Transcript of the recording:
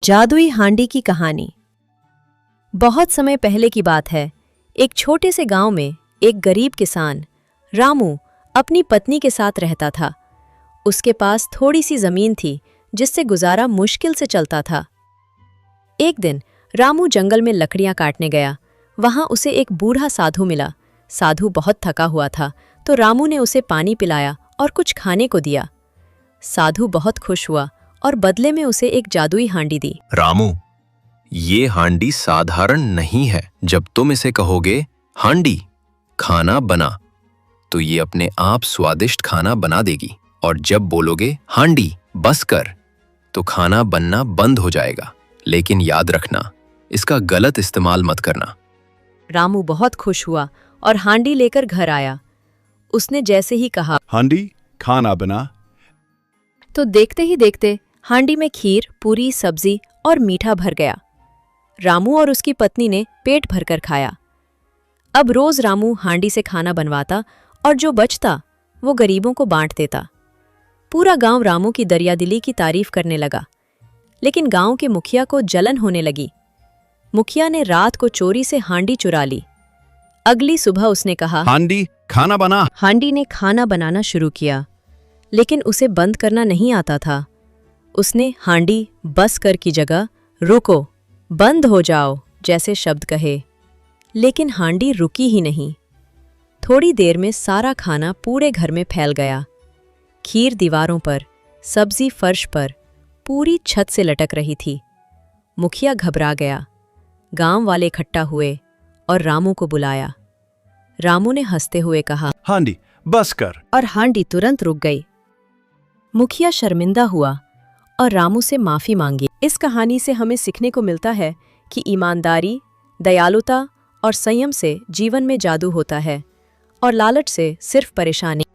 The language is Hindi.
जादुई हांडी की कहानी। बहुत समय पहले की बात है। एक छोटे से गांव में एक गरीब किसान रामू अपनी पत्नी के साथ रहता था। उसके पास थोड़ी सी जमीन थी जिससे गुजारा मुश्किल से चलता था। एक दिन रामू जंगल में लकड़ियां काटने गया। वहां उसे एक बूढ़ा साधु मिला। साधु बहुत थका हुआ था तो रामू ने उसे पानी पिलाया और कुछ खाने को दिया। साधु बहुत खुश हुआ और बदले में उसे एक जादुई हांडी दी। रामू, ये हांडी साधारण नहीं है। जब तुम इसे कहोगे हांडी खाना बना, तो ये अपने आप स्वादिष्ट खाना बना देगी। और जब बोलोगे हांडी बस कर, तो खाना बनना बंद हो जाएगा। लेकिन याद रखना, इसका गलत इस्तेमाल मत करना। रामू बहुत खुश हुआ और हांडी लेकर घर आया। उसने जैसे ही कहा हांडी खाना बना, तो देखते ही देखते हांडी में खीर, पूरी, सब्जी और मीठा भर गया। रामू और उसकी पत्नी ने पेट भरकर खाया। अब रोज रामू हांडी से खाना बनवाता और जो बचता वो गरीबों को बांट देता। पूरा गांव रामू की दरियादिली की तारीफ करने लगा। लेकिन गांव के मुखिया को जलन होने लगी। मुखिया ने रात को चोरी से हांडी चुरा ली। अगली सुबह उसने कहा हांडी खाना बना। हांडी ने खाना बनाना शुरू किया, लेकिन उसे बंद करना नहीं आता था। उसने हांडी बस कर की जगह रुको, बंद हो जाओ जैसे शब्द कहे, लेकिन हांडी रुकी ही नहीं। थोड़ी देर में सारा खाना पूरे घर में फैल गया। खीर दीवारों पर, सब्जी फर्श पर, पूरी छत से लटक रही थी। मुखिया घबरा गया। गांव वाले इकट्ठा हुए और रामू को बुलाया। रामू ने हंसते हुए कहा हांडी बस कर। और हांडी तुरंत रुक गई। मुखिया शर्मिंदा हुआ और रामू से माफी मांगी। इस कहानी से हमें सीखने को मिलता है कि ईमानदारी, दयालुता और संयम से जीवन में जादू होता है और लालच से सिर्फ परेशानी।